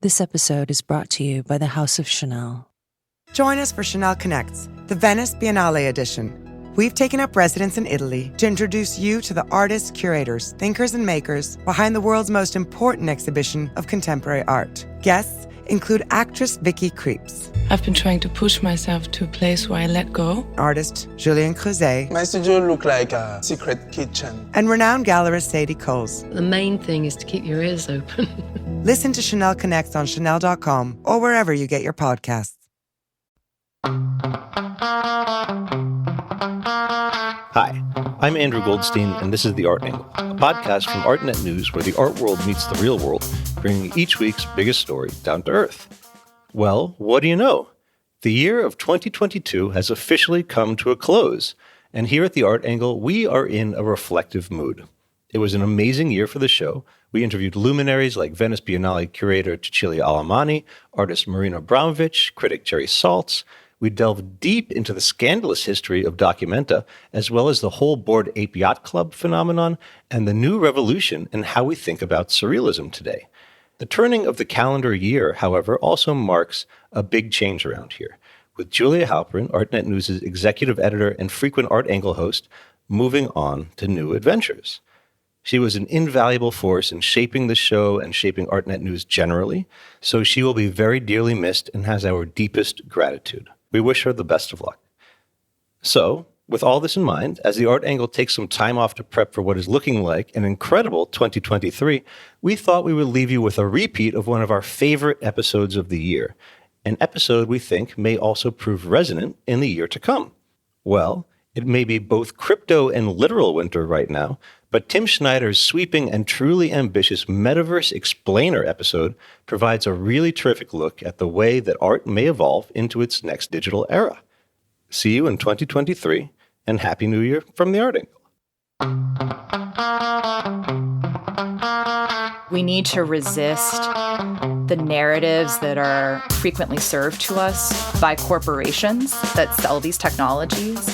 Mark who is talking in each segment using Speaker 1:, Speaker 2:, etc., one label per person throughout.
Speaker 1: This episode is brought to you by the House of Chanel.
Speaker 2: Join us for Chanel Connects, the Venice Biennale edition. We've taken up residence in Italy to introduce you to the artists, curators, thinkers, and makers behind the world's most important exhibition of contemporary art. Guests include actress Vicky Krieps.
Speaker 3: I've been trying to push myself to a place where I let go.
Speaker 2: Artist Julien Creuset.
Speaker 4: My studio looked like a secret kitchen.
Speaker 2: And renowned gallerist Sadie Coles.
Speaker 5: The main thing is to keep your ears open.
Speaker 2: Listen to Chanel Connects on Chanel.com or wherever you get your podcasts.
Speaker 6: Hi, I'm Andrew Goldstein, and this is The Art Angle, a podcast from Artnet News where the art world meets the real world, bringing each week's biggest story down to earth. Well, what do you know? The year of 2022 has officially come to a close, and here at The Art Angle, we are in a reflective mood. It was an amazing year for the show. We interviewed luminaries like Venice Biennale curator Cecilia Alemani, artist Marina Abramović, critic Jerry Saltz. We delved deep into the scandalous history of Documenta, as well as the whole Board Ape Yacht Club phenomenon and the new revolution in how we think about surrealism today. The turning of the calendar year, however, also marks a big change around here, with Julia Halpern, Artnet News' executive editor and frequent Art Angle host, moving on to new adventures. She was an invaluable force in shaping the show and shaping Artnet News generally, so she will be very dearly missed and has our deepest gratitude. We wish her the best of luck. So, with all this in mind, as the Art Angle takes some time off to prep for what is looking like an incredible 2023, we thought we would leave you with a repeat of one of our favorite episodes of the year, an episode we think may also prove resonant in the year to come. Well, it may be both crypto and literal winter right now, but Tim Schneider's sweeping and truly ambitious Metaverse Explainer episode provides a really terrific look at the way that art may evolve into its next digital era. See you in 2023, and Happy New Year from the Art Angle.
Speaker 7: We need to resist the narratives that are frequently served to us by corporations that sell these technologies,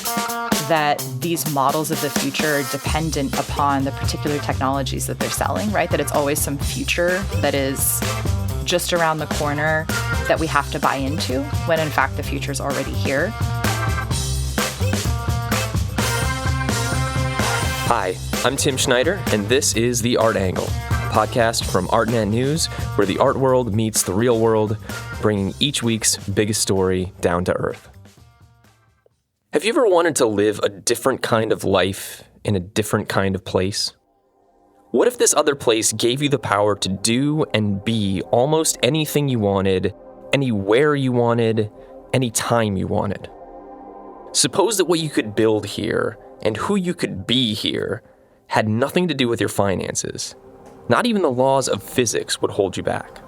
Speaker 7: that these models of the future are dependent upon the particular technologies that they're selling, right? That it's always some future that is just around the corner that we have to buy into, when in fact the future is already here.
Speaker 8: Hi, I'm Tim Schneider, and this is The Art Angle, a podcast from Artnet News, where the art world meets the real world, bringing each week's biggest story down to earth. Have you ever wanted to live a different kind of life in a different kind of place? What if this other place gave you the power to do and be almost anything you wanted, anywhere you wanted, anytime you wanted? Suppose that what you could build here and who you could be here had nothing to do with your finances. Not even the laws of physics would hold you back.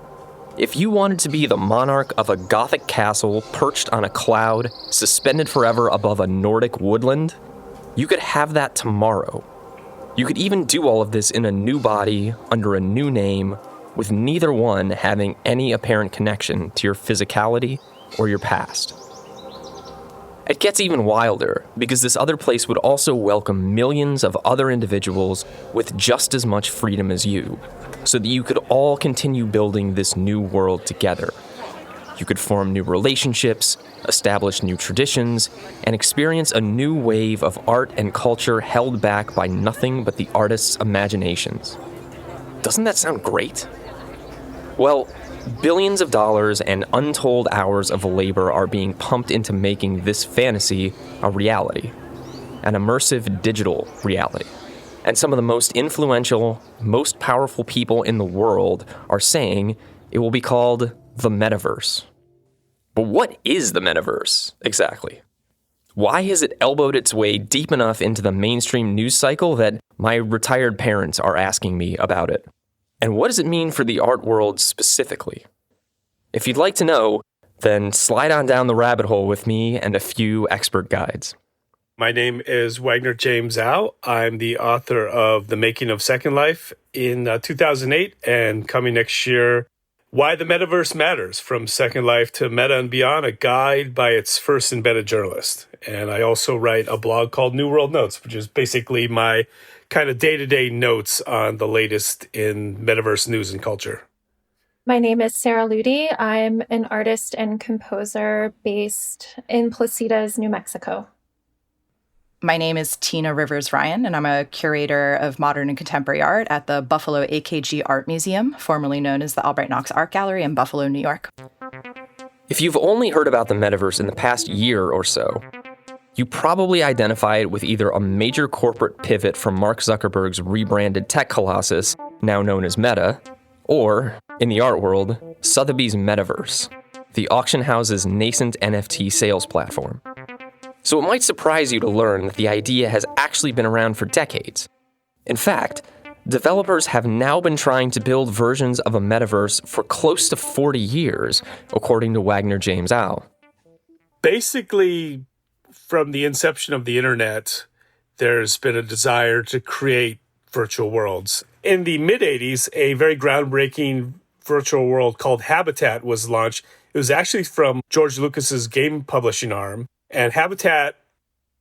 Speaker 8: If you wanted to be the monarch of a Gothic castle perched on a cloud, suspended forever above a Nordic woodland, you could have that tomorrow. You could even do all of this in a new body, under a new name, with neither one having any apparent connection to your physicality or your past. It gets even wilder, because this other place would also welcome millions of other individuals with just as much freedom as you, so that you could all continue building this new world together. You could form new relationships, establish new traditions, and experience a new wave of art and culture held back by nothing but the artist's imaginations. Doesn't that sound great? Well, billions of dollars and untold hours of labor are being pumped into making this fantasy a reality, an immersive digital reality. And some of the most influential, most powerful people in the world are saying it will be called the Metaverse. But what is the Metaverse, exactly? Why has it elbowed its way deep enough into the mainstream news cycle that my retired parents are asking me about it? And what does it mean for the art world specifically? If you'd like to know, then slide on down the rabbit hole with me and a few expert guides.
Speaker 9: My name is Wagner James Zhao. I'm the author of The Making of Second Life in 2008, and coming next year, Why the Metaverse Matters, From Second Life to Meta and Beyond, a guide by its first embedded journalist. And I also write a blog called New World Notes, which is basically my kind of day-to-day notes on the latest in metaverse news and culture.
Speaker 10: My name is Sarah Ludi. I'm an artist and composer based in Placitas, New Mexico.
Speaker 7: My name is Tina Rivers Ryan, and I'm a curator of modern and contemporary art at the Buffalo AKG Art Museum, formerly known as the Albright Knox Art Gallery in Buffalo, New York.
Speaker 8: If you've only heard about the metaverse in the past year or so, you probably identify it with either a major corporate pivot from Mark Zuckerberg's rebranded tech colossus, now known as Meta, or, in the art world, Sotheby's Metaverse, the auction house's nascent NFT sales platform. So it might surprise you to learn that the idea has actually been around for decades. In fact, developers have now been trying to build versions of a metaverse for close to 40 years, according to Wagner James Au.
Speaker 9: Basically, from the inception of the internet, there's been a desire to create virtual worlds. In the mid-'80s, a very groundbreaking virtual world called Habitat was launched. It was actually from George Lucas's game publishing arm. And Habitat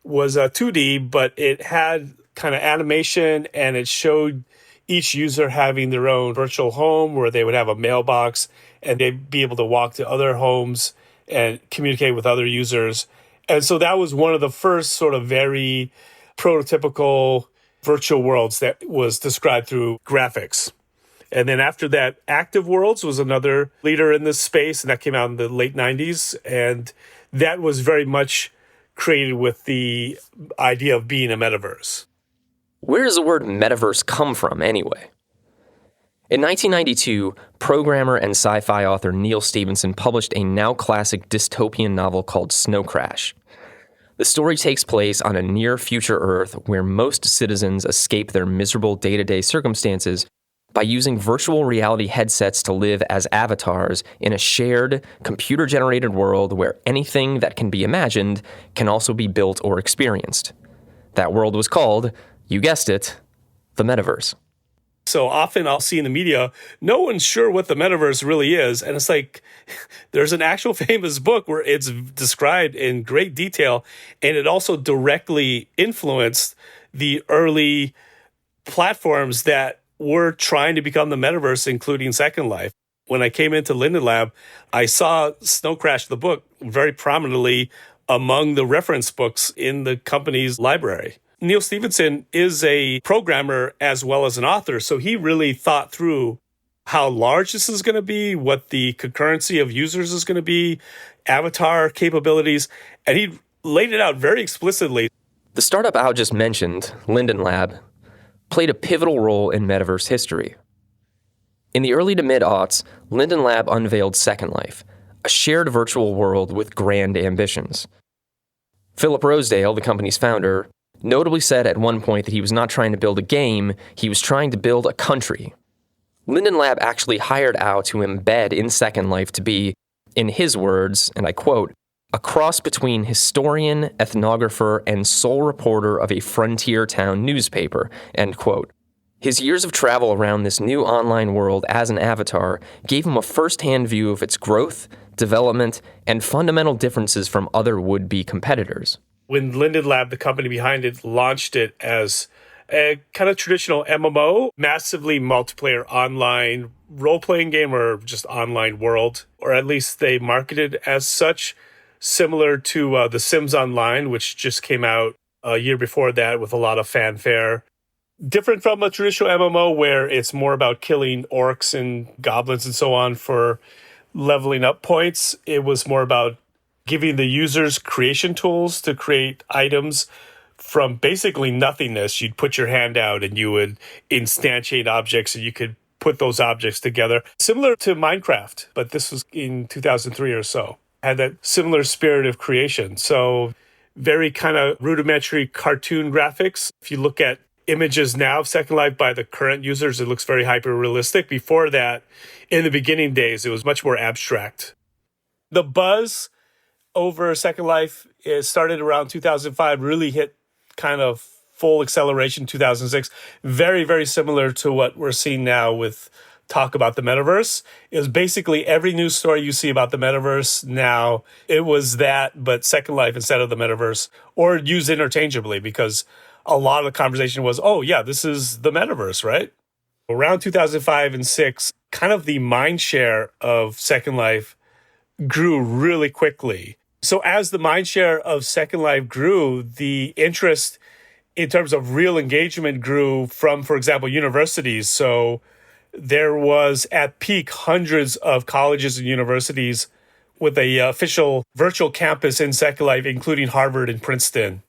Speaker 9: was a 2D, but it had kind of animation, and it showed each user having their own virtual home where they would have a mailbox and they'd be able to walk to other homes and communicate with other users. And so that was one of the first sort of very prototypical virtual worlds that was described through graphics. And then after that, Active Worlds was another leader in this space, and that came out in the late 90s. And that was very much created with the idea of being a metaverse.
Speaker 8: Where does the word metaverse come from, anyway? In 1992, programmer and sci-fi author Neal Stephenson published a now-classic dystopian novel called Snow Crash. The story takes place on a near-future Earth where most citizens escape their miserable day-to-day circumstances by using virtual reality headsets to live as avatars in a shared, computer-generated world where anything that can be imagined can also be built or experienced. That world was called, you guessed it, the metaverse.
Speaker 9: So often I'll see in the media, no one's sure what the metaverse really is. And it's like, there's an actual famous book where it's described in great detail, and it also directly influenced the early platforms that were trying to become the metaverse, including Second Life. When I came into Linden Lab, I saw Snow Crash, the book, very prominently among the reference books in the company's library. Neal Stephenson is a programmer as well as an author, so he really thought through how large this is going to be, what the concurrency of users is going to be, avatar capabilities, and he laid it out very explicitly.
Speaker 8: The startup Al just mentioned, Linden Lab, played a pivotal role in metaverse history. In the early to mid-aughts, Linden Lab unveiled Second Life, a shared virtual world with grand ambitions. Philip Rosedale, the company's founder, notably said at one point that he was not trying to build a game, he was trying to build a country. Linden Lab actually hired Au to embed in Second Life to be, in his words, and I quote, a cross between historian, ethnographer, and sole reporter of a frontier town newspaper, end quote. His years of travel around this new online world as an avatar gave him a first-hand view of its growth, development, and fundamental differences from other would-be competitors.
Speaker 9: When Linden Lab, the company behind it, launched it as a kind of traditional MMO, massively multiplayer online role-playing game or just online world, or at least they marketed as such, similar to The Sims Online, which just came out a year before that with a lot of fanfare. Different from a traditional MMO where it's more about killing orcs and goblins and so on for leveling up points. It was more about giving the users creation tools to create items from basically nothingness. You'd put your hand out and you would instantiate objects and you could put those objects together. Similar to Minecraft, but this was in 2003 or so. Had that similar spirit of creation. So very kind of rudimentary cartoon graphics. If you look at images now of Second Life by the current users, it looks very hyper-realistic. Before that, in the beginning days, it was much more abstract. The buzz over Second Life started around 2005, really hit kind of full acceleration 2006. Very, very similar to what we're seeing now with talk about the metaverse. It was basically every news story you see about the metaverse now, it was that, but Second Life instead of the metaverse, or used interchangeably, because a lot of the conversation was, oh yeah, this is the metaverse, right? Around 2005 and 6, kind of the mind share of Second Life grew really quickly. So as the mind share of Second Life grew, the interest in terms of real engagement grew from, for example, universities. So there was at peak hundreds of colleges and universities with a official virtual campus in Second Life, including Harvard and Princeton.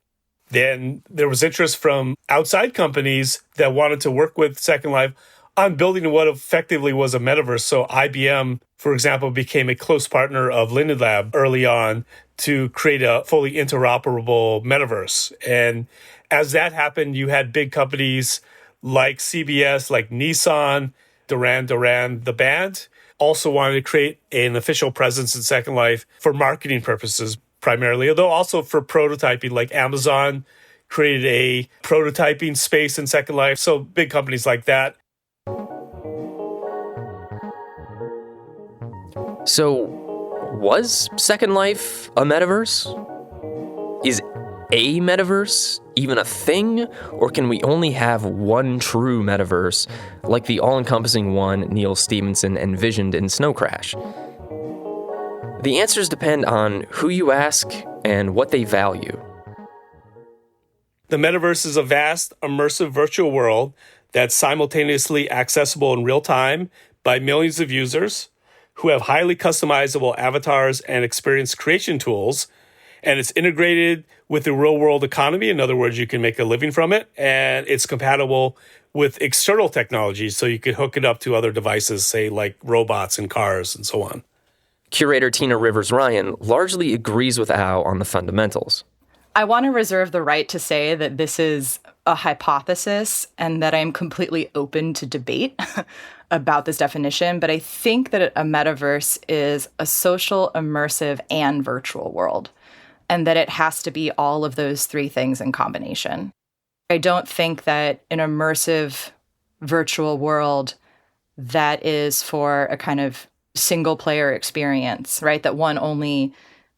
Speaker 9: Then there was interest from outside companies that wanted to work with Second Life on building what effectively was a metaverse. So IBM, for example, became a close partner of Linden Lab early on to create a fully interoperable metaverse. And as that happened, you had big companies like CBS, like Nissan, Duran Duran, the band, also wanted to create an official presence in Second Life for marketing purposes primarily, although also for prototyping, like Amazon created a prototyping space in Second Life. So big companies like that.
Speaker 8: So, was Second Life a metaverse? Is a metaverse even a thing? Or can we only have one true metaverse, like the all-encompassing one Neil Stephenson envisioned in Snow Crash? The answers depend on who you ask and what they value.
Speaker 9: The metaverse is a vast, immersive virtual world that's simultaneously accessible in real time by millions of users who have highly customizable avatars and experience creation tools. And it's integrated with the real world economy. In other words, you can make a living from it. And it's compatible with external technologies. So you could hook it up to other devices, say like robots and cars and so on.
Speaker 8: Curator Tina Rivers-Ryan largely agrees with Al on the fundamentals.
Speaker 7: I want to reserve the right to say that this is a hypothesis and that I'm completely open to debate about this definition, but I think that a metaverse is a social, immersive, and virtual world, and that it has to be all of those three things in combination. I don't think that an immersive virtual world that is for a kind of single-player experience, right, that one only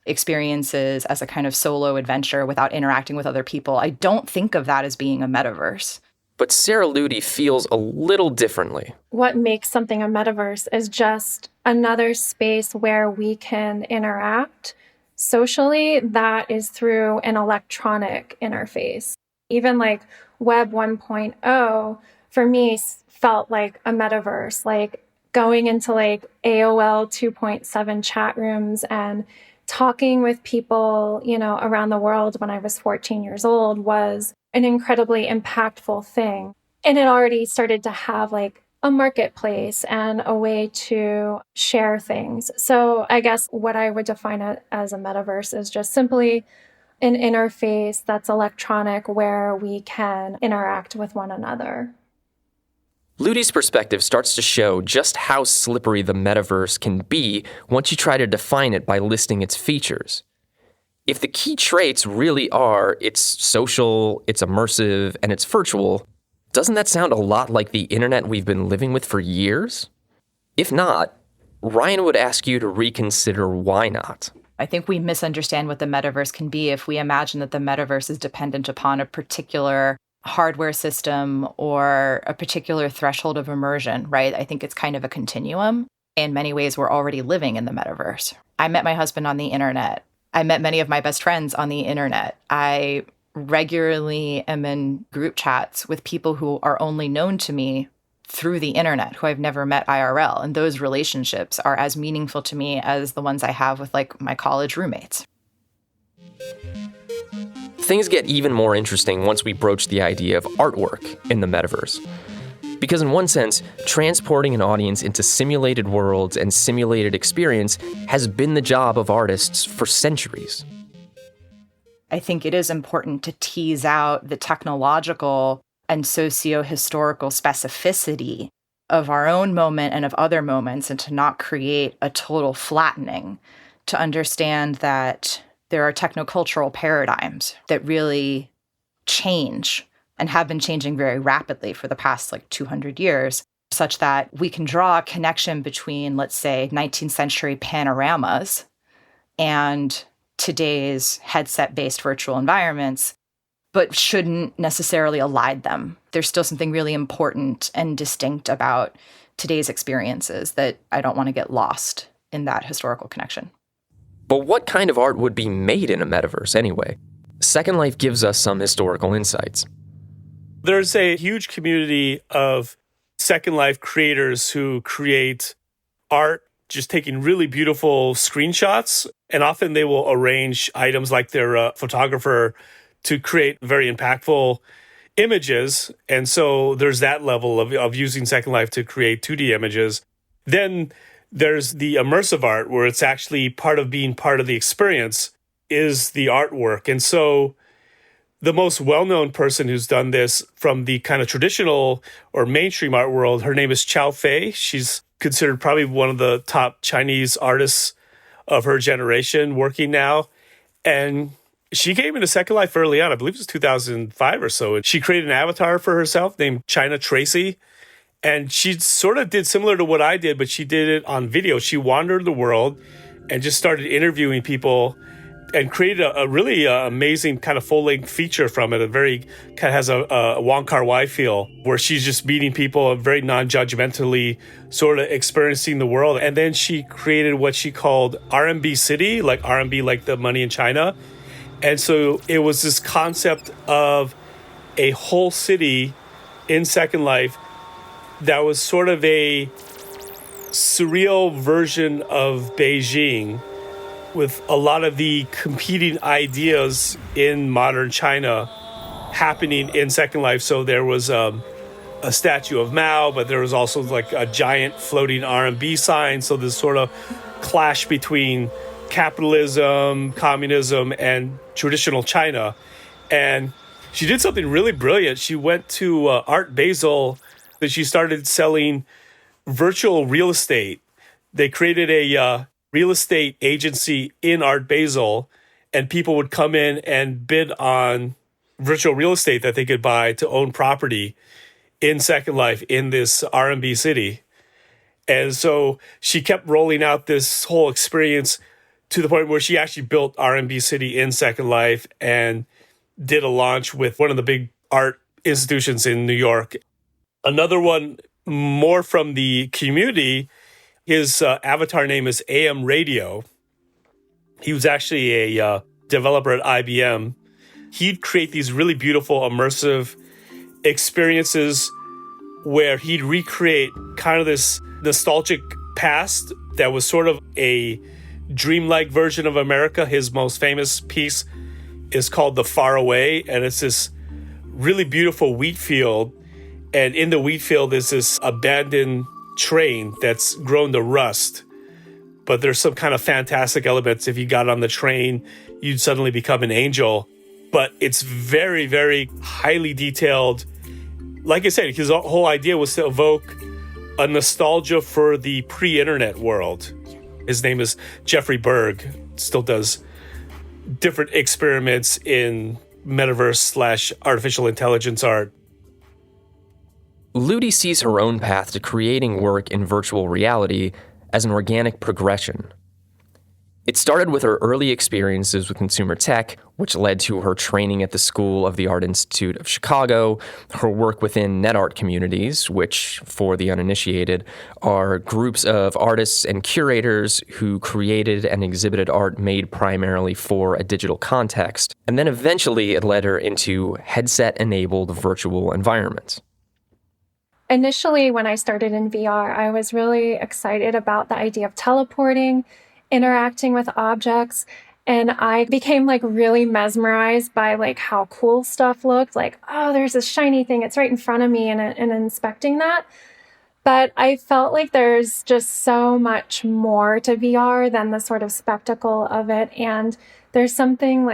Speaker 7: experiences as a kind of solo adventure without interacting with other people, I don't think of that as being a metaverse.
Speaker 8: But Sarah Ludi feels a little differently.
Speaker 10: What makes something a metaverse is just another space where we can interact socially that is through an electronic interface. Even like Web 1.0 for me felt like a metaverse, like going into like AOL 2.7 chat rooms and talking with people, around the world when I was 14 years old was an incredibly impactful thing. And it already started to have like a marketplace and a way to share things. So I guess what I would define it as a metaverse is just simply an interface that's electronic where we can interact with one another.
Speaker 8: Ludi's perspective starts to show just how slippery the metaverse can be once you try to define it by listing its features. If the key traits really are it's social, it's immersive, and it's virtual, doesn't that sound a lot like the internet we've been living with for years? If not, Ryan would ask you to reconsider why not.
Speaker 7: I think we misunderstand what the metaverse can be if we imagine that the metaverse is dependent upon a particular hardware system or a particular threshold of immersion, right? I think it's kind of a continuum. In many ways, we're already living in the metaverse. I met my husband on the internet. I met many of my best friends on the internet. I regularly am in group chats with people who are only known to me through the internet, who I've never met IRL. And those relationships are as meaningful to me as the ones I have with like my college roommates.
Speaker 8: Things get even more interesting once we broach the idea of artwork in the metaverse. Because in one sense, transporting an audience into simulated worlds and simulated experience has been the job of artists for centuries.
Speaker 7: I think it is important to tease out the technological and socio-historical specificity of our own moment and of other moments, and to not create a total flattening, to understand that there are technocultural paradigms that really change and have been changing very rapidly for the past 200 years, such that we can draw a connection between, let's say, 19th century panoramas and today's headset-based virtual environments but shouldn't necessarily elide them. There's still something really important and distinct about today's experiences that I don't want to get lost in that historical connection.
Speaker 8: But what kind of art would be made in a metaverse anyway? Second Life gives us some historical insights.
Speaker 9: There's a huge community of Second Life creators who create art, just taking really beautiful screenshots. And often they will arrange items like their photographer to create very impactful images. And so there's that level of using Second Life to create 2D images. Then there's the immersive art where it's actually part of being part of the experience is the artwork. And so the most well-known person who's done this from the kind of traditional or mainstream art world, her name is Chao Fei. She's considered probably one of the top Chinese artists of her generation working now. And she came into Second Life early on, I believe it was 2005 or so. And she created an avatar for herself named China Tracy. And she sort of did similar to what I did, but she did it on video. She wandered the world and just started interviewing people and created a really amazing kind of full-length feature from it. It very kind of has a Wong Kar-wai feel where she's just meeting people very non-judgmentally, sort of experiencing the world. And then she created what she called RMB City, like RMB, like the money in China. And so it was this concept of a whole city in Second Life that was sort of a surreal version of Beijing, with a lot of the competing ideas in modern China happening in Second Life. So there was a statue of Mao, but there was also like a giant floating RMB sign. So this sort of clash between capitalism, communism, and traditional China. And she did something really brilliant. She went to Art Basel, and she started selling virtual real estate. They created a real estate agency in Art Basel, and people would come in and bid on virtual real estate that they could buy to own property in Second Life in this RMB city. And so she kept rolling out this whole experience to the point where she actually built RMB City in Second Life and did a launch with one of the big art institutions in New York. Another one more from the community, his avatar name is AM Radio. He was actually a developer at IBM. He'd create these really beautiful immersive experiences where he'd recreate kind of this nostalgic past that was sort of a dreamlike version of America. His most famous piece is called The Far Away, and it's this really beautiful wheat field. And in the wheat field is this abandoned train that's grown to rust. But there's some kind of fantastic elements. If you got on the train, you'd suddenly become an angel. But it's very, very highly detailed. Like I said, his whole idea was to evoke a nostalgia for the pre-internet world. His name is Jeffrey Berg. Still does different experiments in metaverse/artificial intelligence art.
Speaker 8: Ludi sees her own path to creating work in virtual reality as an organic progression. It started with her early experiences with consumer tech, which led to her training at the School of the Art Institute of Chicago, her work within net art communities, which, for the uninitiated, are groups of artists and curators who created and exhibited art made primarily for a digital context. And then eventually it led her into headset-enabled virtual environments.
Speaker 10: Initially, when I started in VR, I was really excited about the idea of teleporting, interacting with objects, and I became really mesmerized by how cool stuff looked. Oh, there's this shiny thing, it's right in front of me, and inspecting that. But I felt like there's just so much more to VR than the sort of spectacle of it. And there's something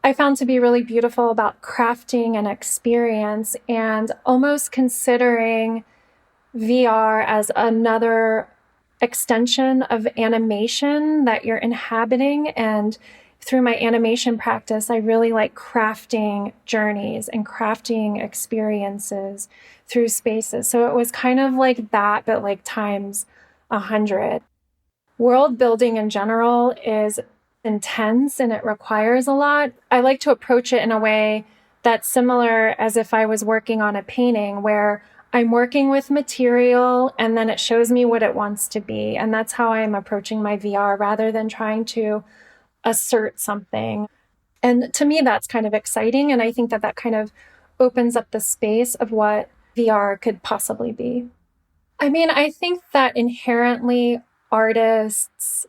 Speaker 10: I found to be really beautiful about crafting an experience and almost considering VR as another extension of animation that you're inhabiting. And through my animation practice, I really like crafting journeys and crafting experiences through spaces. So it was kind of like that, but times 100. World building in general is intense and it requires a lot. I like to approach it in a way that's similar as if I was working on a painting where I'm working with material and then it shows me what it wants to be. And that's how I'm approaching my VR rather than trying to assert something. And to me, that's kind of exciting. And I think that that kind of opens up the space of what VR could possibly be. I mean, I think that inherently artists,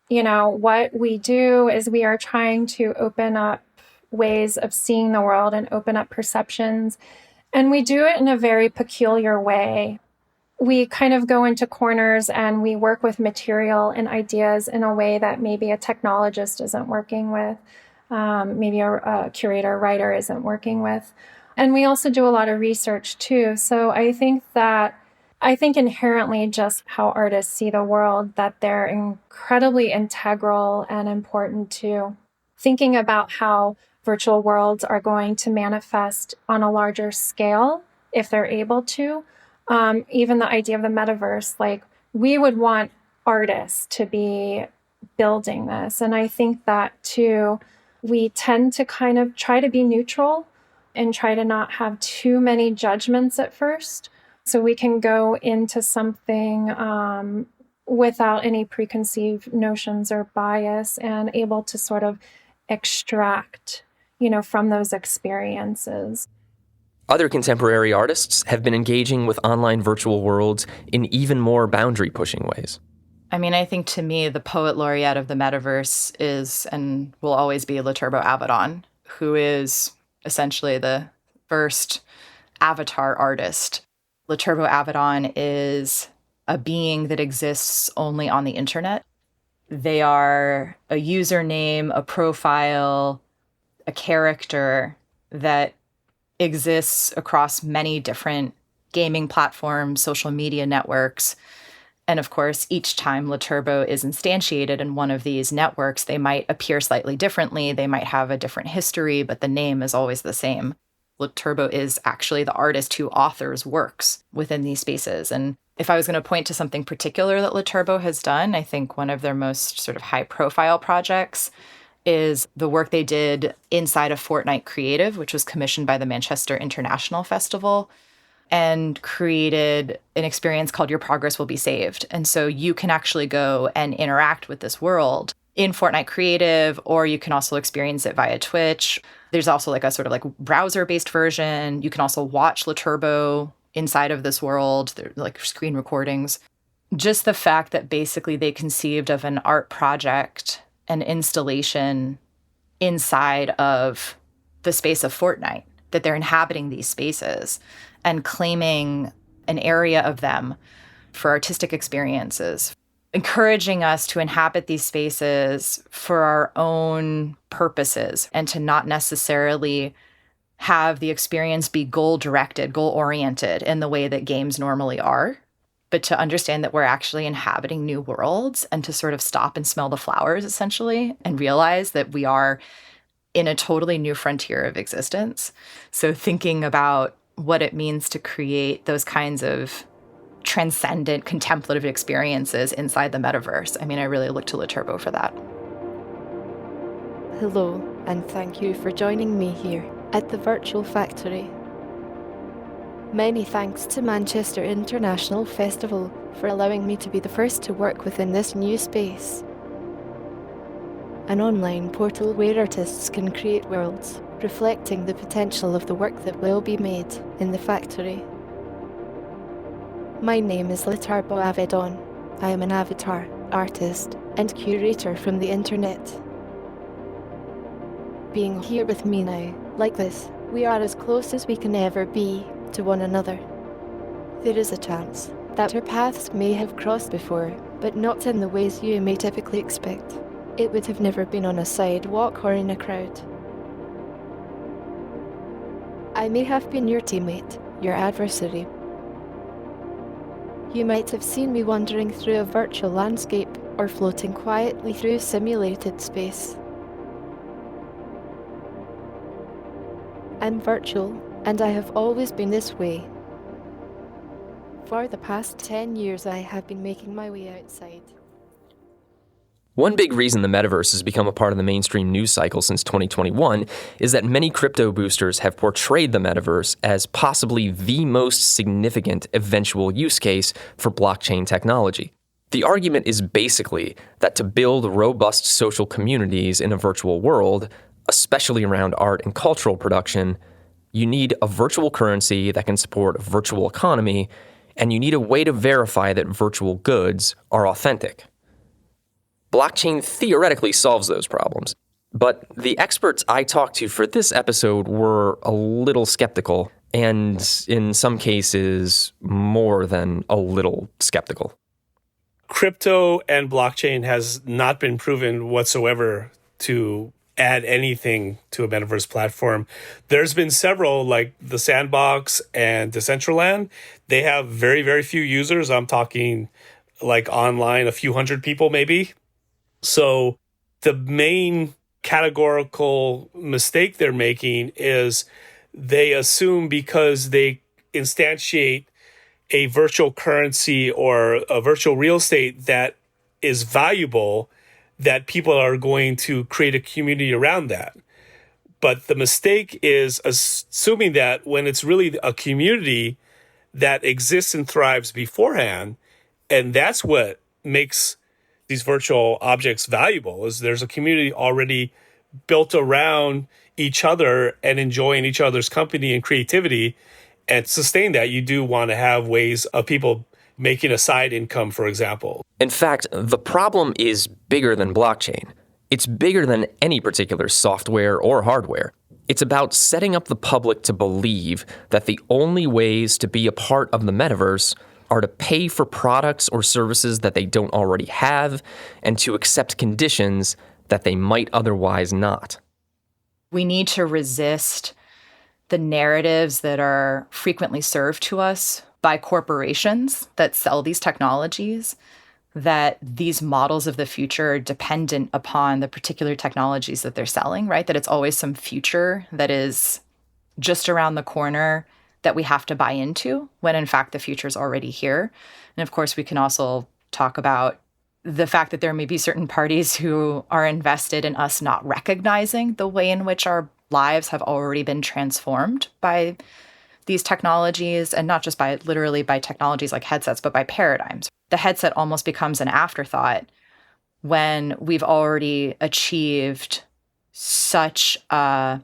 Speaker 10: what we do is we are trying to open up ways of seeing the world and open up perceptions. And we do it in a very peculiar way. We kind of go into corners and we work with material and ideas in a way that maybe a technologist isn't working with, maybe a curator, writer isn't working with. And we also do a lot of research too. So I think inherently just how artists see the world, that they're incredibly integral and important to thinking about how virtual worlds are going to manifest on a larger scale if they're able to. Even the idea of the metaverse, like we would want artists to be building this. And I think that too, we tend to kind of try to be neutral and try to not have too many judgments at first. So we can go into something without any preconceived notions or bias and able to sort of extract, from those experiences.
Speaker 8: Other contemporary artists have been engaging with online virtual worlds in even more boundary-pushing ways.
Speaker 7: I mean, I think to me, the poet laureate of the metaverse is and will always be Laturbo Avedon, who is essentially the first avatar artist. Laturbo Avedon is a being that exists only on the internet. They are a username, a profile, a character that exists across many different gaming platforms, social media networks. And of course, each time Laturbo is instantiated in one of these networks, they might appear slightly differently. They might have a different history, but the name is always the same. Laturbo is actually the artist who authors works within these spaces. And if I was going to point to something particular that Laturbo has done, I think one of their most sort of high-profile projects is the work they did inside of Fortnite Creative, which was commissioned by the Manchester International Festival, and created an experience called Your Progress Will Be Saved. And so you can actually go and interact with this world in Fortnite Creative, or you can also experience it via Twitch. There's also like a sort of like browser-based version. You can also watch Laturbo inside of this world. They're like screen recordings. Just the fact that basically they conceived of an art project, an installation inside of the space of Fortnite, that they're inhabiting these spaces and claiming an area of them for artistic experiences, encouraging us to inhabit these spaces for our own purposes and to not necessarily have the experience be goal-directed, goal-oriented in the way that games normally are, but to understand that we're actually inhabiting new worlds and to sort of stop and smell the flowers, essentially, and realize that we are in a totally new frontier of existence. So thinking about what it means to create those kinds of transcendent, contemplative experiences inside the metaverse. I mean, I really look to Laturbo for that.
Speaker 11: Hello, and thank you for joining me here at the Virtual Factory. Many thanks to Manchester International Festival for allowing me to be the first to work within this new space. An online portal where artists can create worlds, reflecting the potential of the work that will be made in the factory. My name is Laturbo Avedon. I am an avatar, artist, and curator from the internet. Being here with me now, like this, we are as close as we can ever be to one another. There is a chance that our paths may have crossed before, but not in the ways you may typically expect. It would have never been on a sidewalk or in a crowd. I may have been your teammate, your adversary. You might have seen me wandering through a virtual landscape or floating quietly through simulated space. I'm virtual, and I have always been this way. For the past 10 years, I have been making my way outside.
Speaker 8: One big reason the metaverse has become a part of the mainstream news cycle since 2021 is that many crypto boosters have portrayed the metaverse as possibly the most significant eventual use case for blockchain technology. The argument is basically that to build robust social communities in a virtual world, especially around art and cultural production, you need a virtual currency that can support a virtual economy, and you need a way to verify that virtual goods are authentic. Blockchain theoretically solves those problems, but the experts I talked to for this episode were a little skeptical, and in some cases, more than a little skeptical.
Speaker 9: Crypto and blockchain has not been proven whatsoever to add anything to a metaverse platform. There's been several, like the Sandbox and Decentraland. They have very, very few users. I'm talking like online, a few hundred people maybe. So the main categorical mistake they're making is they assume because they instantiate a virtual currency or a virtual real estate that is valuable, that people are going to create a community around that. But the mistake is assuming that when it's really a community that exists and thrives beforehand, and that's what makes these virtual objects valuable, is there's a community already built around each other and enjoying each other's company and creativity. And to sustain that, you do want to have ways of people making a side income, for example.
Speaker 8: In fact, the problem is bigger than blockchain. It's bigger than any particular software or hardware. It's about setting up the public to believe that the only ways to be a part of the metaverse are to pay for products or services that they don't already have and to accept conditions that they might otherwise not.
Speaker 7: We need to resist the narratives that are frequently served to us by corporations that sell these technologies, that these models of the future are dependent upon the particular technologies that they're selling, right? That it's always some future that is just around the corner that we have to buy into, when in fact the future is already here. And of course, we can also talk about the fact that there may be certain parties who are invested in us not recognizing the way in which our lives have already been transformed by these technologies, and not just by literally by technologies like headsets, but by paradigms. The headset almost becomes an afterthought when we've already achieved such a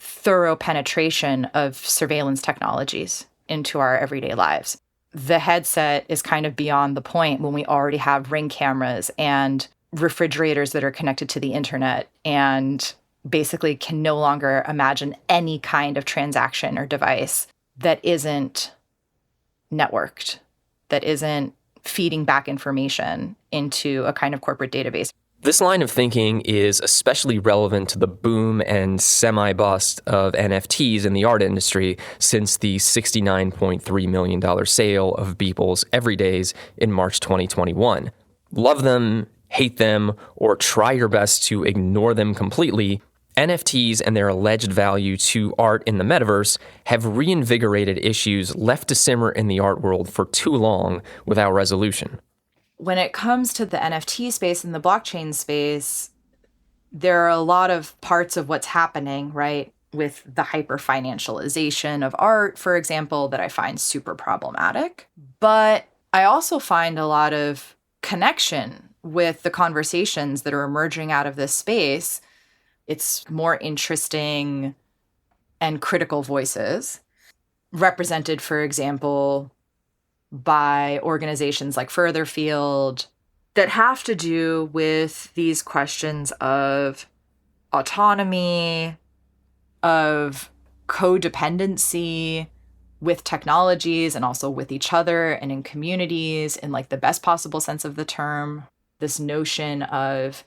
Speaker 7: thorough penetration of surveillance technologies into our everyday lives. The headset is kind of beyond the point when we already have Ring cameras and refrigerators that are connected to the internet and basically can no longer imagine any kind of transaction or device that isn't networked, that isn't feeding back information into a kind of corporate database.
Speaker 8: This line of thinking is especially relevant to the boom and semi-bust of NFTs in the art industry since the $69.3 million sale of Beeple's Everydays in March 2021. Love them, hate them, or try your best to ignore them completely, NFTs and their alleged value to art in the metaverse have reinvigorated issues left to simmer in the art world for too long without resolution.
Speaker 7: When it comes to the NFT space and the blockchain space, there are a lot of parts of what's happening, right, with the hyper-financialization of art, for example, that I find super problematic. But I also find a lot of connection with the conversations that are emerging out of this space. It's more interesting and critical voices, represented, for example, by organizations like Furtherfield, that have to do with these questions of autonomy, of codependency with technologies and also with each other and in communities in like the best possible sense of the term. This notion of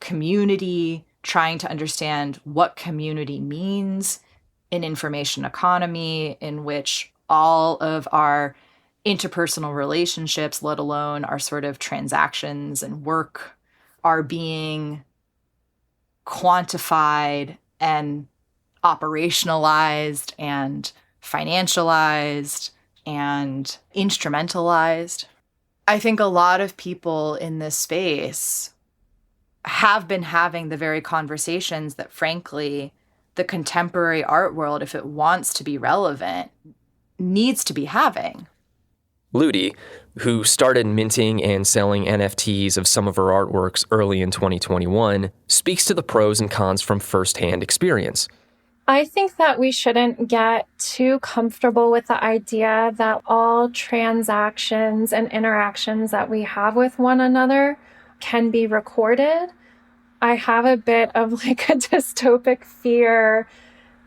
Speaker 7: community, trying to understand what community means in information economy, in which all of our interpersonal relationships, let alone our sort of transactions and work, are being quantified and operationalized and financialized and instrumentalized. I think a lot of people in this space have been having the very conversations that, frankly, the contemporary art world, if it wants to be relevant, needs to be having.
Speaker 8: Ludi, who started minting and selling NFTs of some of her artworks early in 2021, speaks to the pros and cons from firsthand experience.
Speaker 10: I think that we shouldn't get too comfortable with the idea that all transactions and interactions that we have with one another can be recorded. I have a bit of like a dystopic fear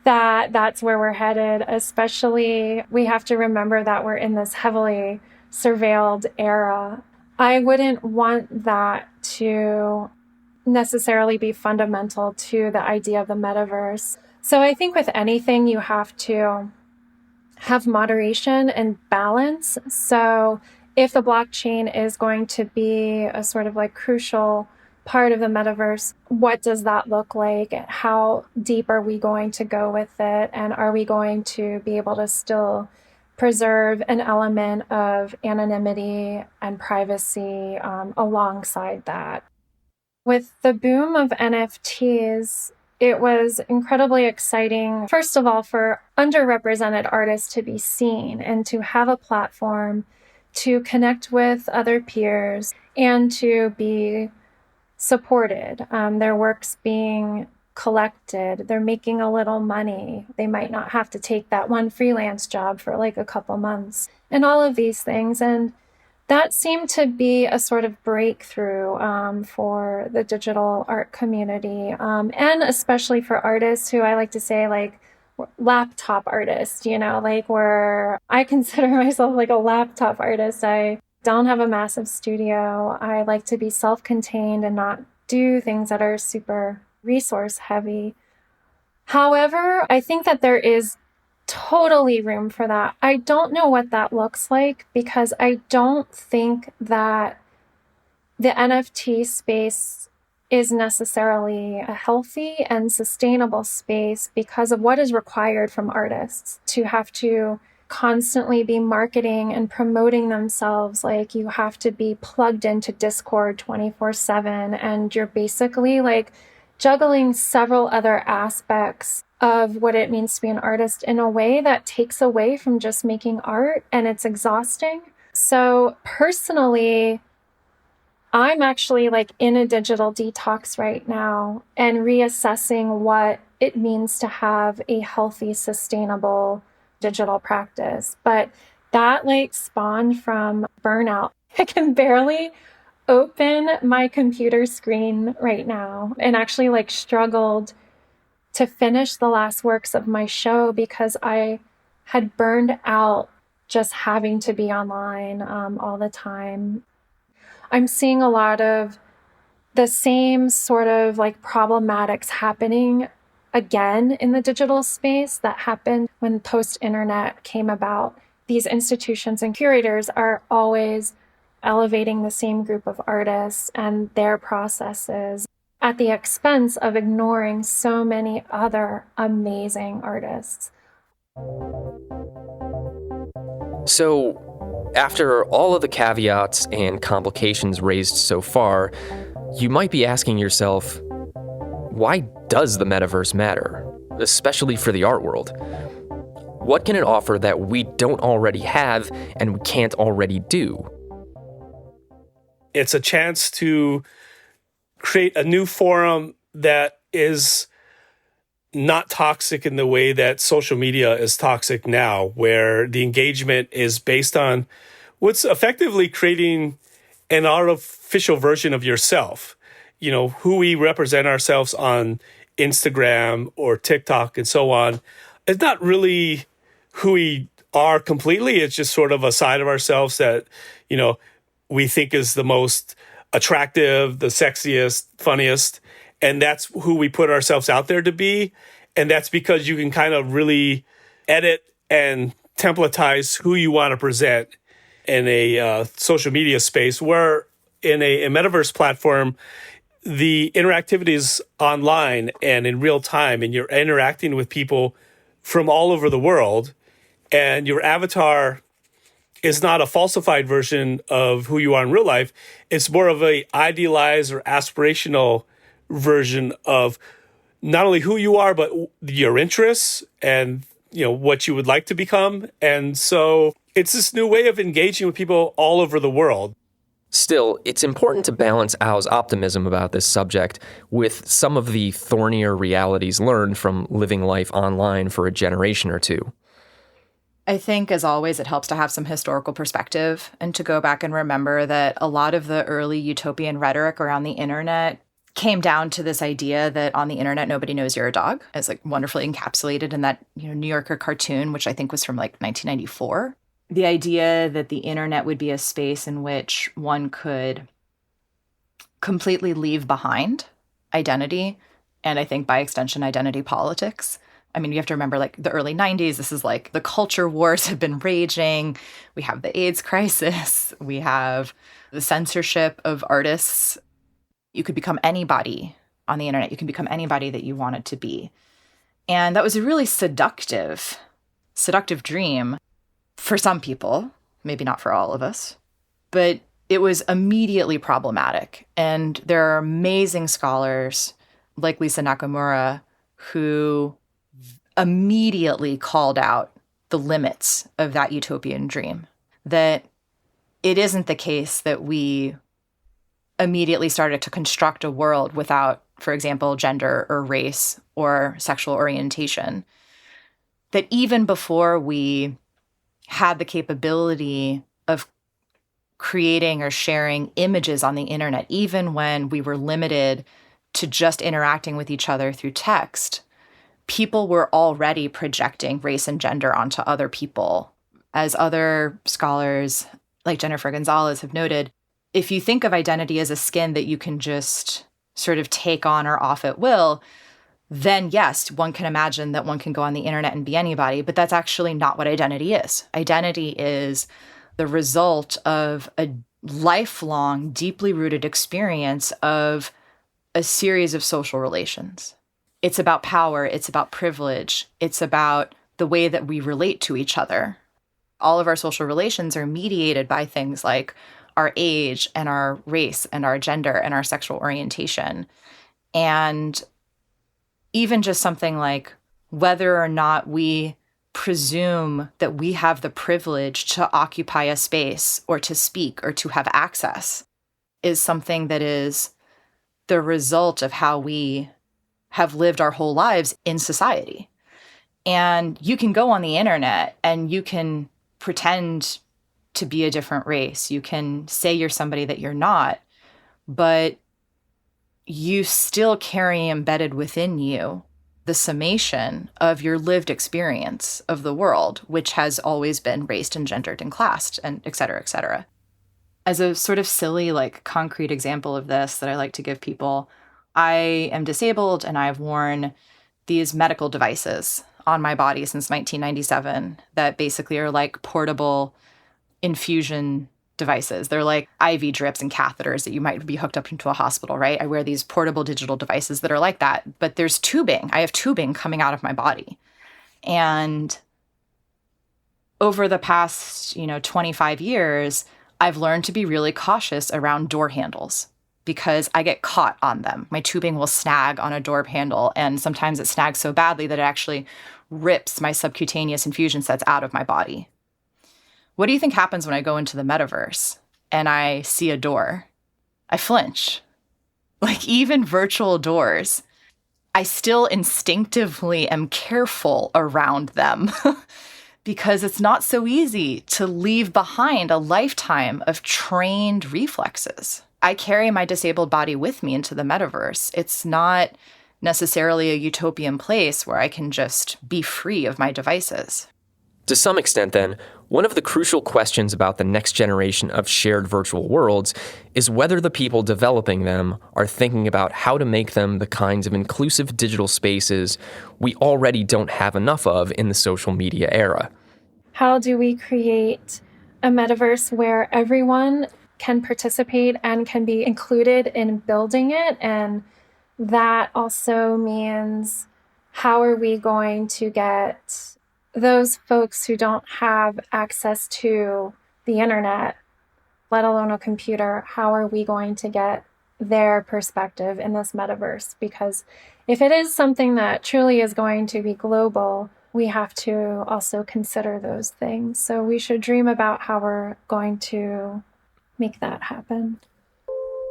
Speaker 10: that that's where we're headed, especially we have to remember that we're in this heavily surveilled era. I wouldn't want that to necessarily be fundamental to the idea of the metaverse. So I think with anything, you have to have moderation and balance. So if the blockchain is going to be a sort of like crucial part of the metaverse, what does that look like? How deep are we going to go with it? And are we going to be able to still preserve an element of anonymity and privacy alongside that? With the boom of NFTs, it was incredibly exciting, first of all, for underrepresented artists to be seen and to have a platform to connect with other peers and to be supported. Their works being collected, they're making a little money. They might not have to take that one freelance job for like a couple months and all of these things. And that seemed to be a sort of breakthrough for the digital art community, and especially for artists who I like to say like laptop artists, you know, like where I consider myself like a laptop artist. I don't have a massive studio. I like to be self-contained and not do things that are super resource heavy. However, I think that there is totally room for that. I don't know what that looks like because I don't think that the NFT space is necessarily a healthy and sustainable space because of what is required from artists to have to constantly be marketing and promoting themselves. Like you have to be plugged into Discord 24/7 and you're basically like juggling several other aspects of what it means to be an artist in a way that takes away from just making art, and it's exhausting. So personally, I'm actually like in a digital detox right now and reassessing what it means to have a healthy, sustainable digital practice. But that like spawned from burnout. I can barely open my computer screen right now and actually like struggled to finish the last works of my show because I had burned out just having to be online all the time. I'm seeing a lot of the same sort of like problematics happening again in the digital space that happened when post-internet came about. These institutions and curators are always elevating the same group of artists and their processes at the expense of ignoring so many other amazing artists.
Speaker 8: So, after all of the caveats and complications raised so far, you might be asking yourself, why does the metaverse matter, especially for the art world? What can it offer that we don't already have and we can't already do?
Speaker 9: It's a chance to create a new forum that is not toxic in the way that social media is toxic now, where the engagement is based on what's effectively creating an artificial version of yourself. You know, who we represent ourselves on Instagram or TikTok and so on. It's not really who we are completely. It's just sort of a side of ourselves that, you know, we think is the most attractive, the sexiest, funniest, and that's who we put ourselves out there to be. And that's because you can kind of really edit and templatize who you want to present in a social media space, where in a metaverse platform, the interactivity is online and in real time, and you're interacting with people from all over the world, and your avatar is not a falsified version of who you are in real life. It's more of a idealized or aspirational version of not only who you are, but your interests and, what you would like to become. And so it's this new way of engaging with people all over the world.
Speaker 8: Still, it's important to balance Al's optimism about this subject with some of the thornier realities learned from living life online for a generation or two.
Speaker 7: I think, as always, it helps to have some historical perspective and to go back and remember that a lot of the early utopian rhetoric around the internet came down to this idea that on the internet, nobody knows you're a dog. It's like wonderfully encapsulated in that New Yorker cartoon, which I think was from like 1994. The idea that the internet would be a space in which one could completely leave behind identity, and I think by extension, identity politics. I mean, you have to remember, like, the early 90s, this is like the culture wars have been raging. We have the AIDS crisis. We have the censorship of artists. You could become anybody on the internet. You can become anybody that you wanted to be. And that was a really seductive dream for some people, maybe not for all of us, but it was immediately problematic. And there are amazing scholars like Lisa Nakamura who immediately called out the limits of that utopian dream, that it isn't the case that we immediately started to construct a world without, for example, gender or race or sexual orientation, that even before we had the capability of creating or sharing images on the internet, even when we were limited to just interacting with each other through text, people were already projecting race and gender onto other people. As other scholars like Jennifer Gonzalez have noted, if you think of identity as a skin that you can just sort of take on or off at will, then yes, one can imagine that one can go on the internet and be anybody, but that's actually not what identity is. Identity is the result of a lifelong, deeply rooted experience of a series of social relations. It's about power, it's about privilege, it's about the way that we relate to each other. All of our social relations are mediated by things like our age and our race and our gender and our sexual orientation. And even just something like whether or not we presume that we have the privilege to occupy a space or to speak or to have access is something that is the result of how we have lived our whole lives in society. And you can go on the internet and you can pretend to be a different race. You can say you're somebody that you're not, but you still carry embedded within you the summation of your lived experience of the world, which has always been raced and gendered and classed, and et cetera, et cetera. As a sort of silly, like, concrete example of this that I like to give people, I am disabled and I've worn these medical devices on my body since 1997 that basically are like portable infusion devices. They're like IV drips and catheters that you might be hooked up into a hospital, right? I wear these portable digital devices that are like that, but there's tubing. I have tubing coming out of my body. And over the past, 25 years, I've learned to be really cautious around door handles because I get caught on them. My tubing will snag on a door handle, and sometimes it snags so badly that it actually rips my subcutaneous infusion sets out of my body. What do you think happens when I go into the metaverse and I see a door? I flinch. Like, even virtual doors, I still instinctively am careful around them because it's not so easy to leave behind a lifetime of trained reflexes. I carry my disabled body with me into the metaverse. It's not necessarily a utopian place where I can just be free of my devices.
Speaker 8: To some extent, then, one of the crucial questions about the next generation of shared virtual worlds is whether the people developing them are thinking about how to make them the kinds of inclusive digital spaces we already don't have enough of in the social media era.
Speaker 10: How do we create a metaverse where everyone can participate and can be included in building it? And that also means, how are we going to get those folks who don't have access to the internet, let alone a computer, how are we going to get their perspective in this metaverse? Because if it is something that truly is going to be global, we have to also consider those things. So we should dream about how we're going to make that happen.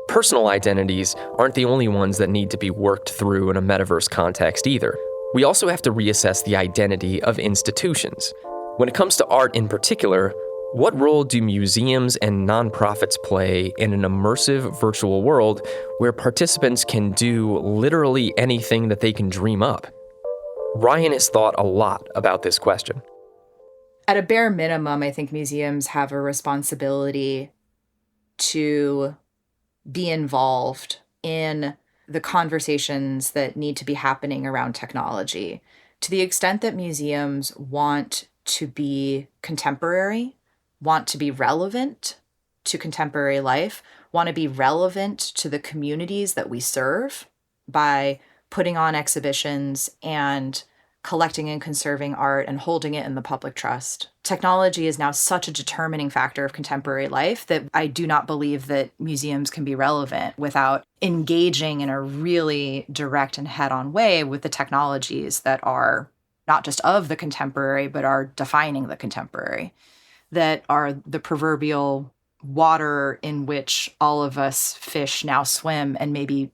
Speaker 8: Personal identities aren't the only ones that need to be worked through in a metaverse context either. We also have to reassess the identity of institutions. When it comes to art in particular, what role do museums and nonprofits play in an immersive virtual world where participants can do literally anything that they can dream up? Ryan has thought a lot about this question.
Speaker 7: At a bare minimum, I think museums have a responsibility to be involved in the conversations that need to be happening around technology. To the extent that museums want to be contemporary, want to be relevant to contemporary life, want to be relevant to the communities that we serve by putting on exhibitions and collecting and conserving art and holding it in the public trust. Technology is now such a determining factor of contemporary life that I do not believe that museums can be relevant without engaging in a really direct and head-on way with the technologies that are not just of the contemporary, but are defining the contemporary, that are the proverbial water in which all of us fish now swim and maybe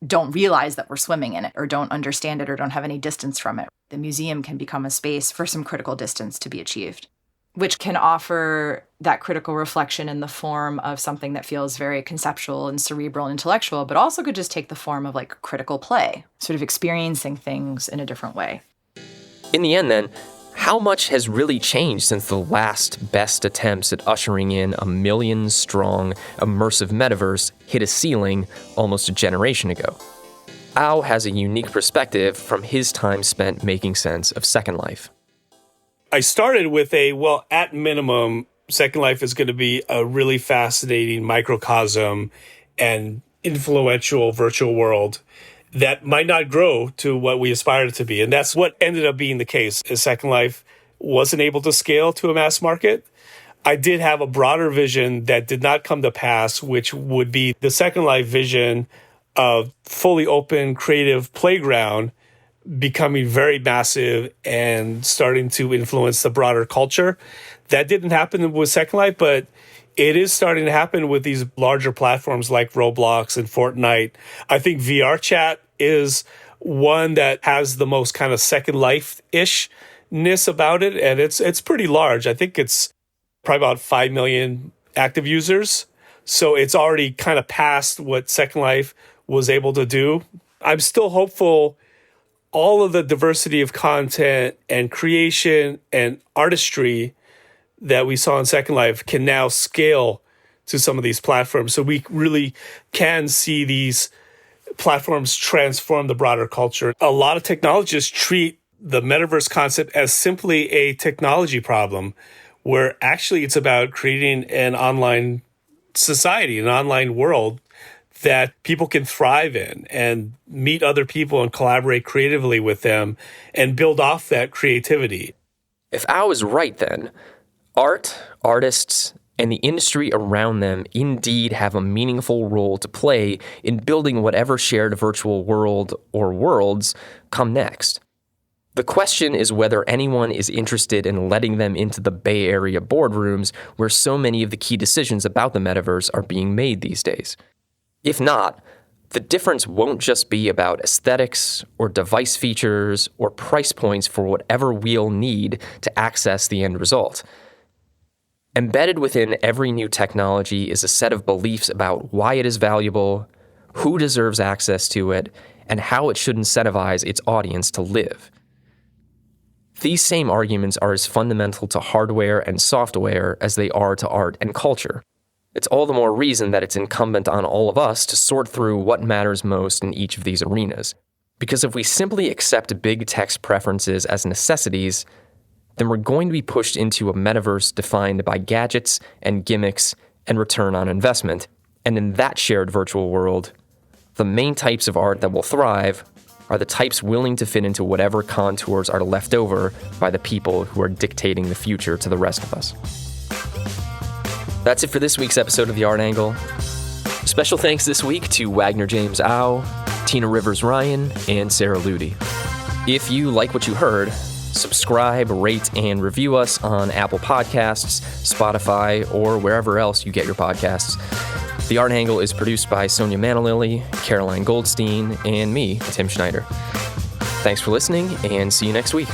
Speaker 7: don't realize that we're swimming in it or don't understand it or don't have any distance from it. The museum can become a space for some critical distance to be achieved, which can offer that critical reflection in the form of something that feels very conceptual and cerebral and intellectual, but also could just take the form of like critical play, sort of experiencing things in a different way.
Speaker 8: In the end, then, how much has really changed since the last best attempts at ushering in a million-strong, immersive metaverse hit a ceiling almost a generation ago? Ao has a unique perspective from his time spent making sense of Second Life.
Speaker 9: I started with at minimum, Second Life is going to be a really fascinating microcosm and influential virtual world that might not grow to what we aspired it to be. And that's what ended up being the case, is Second Life wasn't able to scale to a mass market. I did have a broader vision that did not come to pass, which would be the Second Life vision of fully open creative playground becoming very massive and starting to influence the broader culture. That didn't happen with Second Life, but it is starting to happen with these larger platforms like Roblox and Fortnite. I think VR chat is one that has the most kind of Second Life-ish-ness about it, and it's pretty large. I think it's probably about 5 million active users. So it's already kind of past what Second Life was able to do. I'm still hopeful all of the diversity of content and creation and artistry that we saw in Second Life can now scale to some of these platforms. So we really can see these platforms transform the broader culture. A lot of technologists treat the metaverse concept as simply a technology problem, where actually it's about creating an online society, an online world that people can thrive in and meet other people and collaborate creatively with them and build off that creativity.
Speaker 8: If Ao is right, then, art, artists, and the industry around them indeed have a meaningful role to play in building whatever shared virtual world or worlds come next. The question is whether anyone is interested in letting them into the Bay Area boardrooms where so many of the key decisions about the metaverse are being made these days. If not, the difference won't just be about aesthetics or device features or price points for whatever we'll need to access the end result. Embedded within every new technology is a set of beliefs about why it is valuable, who deserves access to it, and how it should incentivize its audience to live. These same arguments are as fundamental to hardware and software as they are to art and culture. It's all the more reason that it's incumbent on all of us to sort through what matters most in each of these arenas. Because if we simply accept big tech's preferences as necessities, then we're going to be pushed into a metaverse defined by gadgets and gimmicks and return on investment. And in that shared virtual world, the main types of art that will thrive are the types willing to fit into whatever contours are left over by the people who are dictating the future to the rest of us. That's it for this week's episode of The Art Angle. Special thanks this week to Wagner James Au, Tina Rivers Ryan, and Sarah Ludi. If you like what you heard, subscribe, rate, and review us on Apple Podcasts, Spotify, or wherever else you get your podcasts. The Art Angle is produced by Sonia Manalili, Caroline Goldstein, and me, Tim Schneider. Thanks for listening, and see you next week.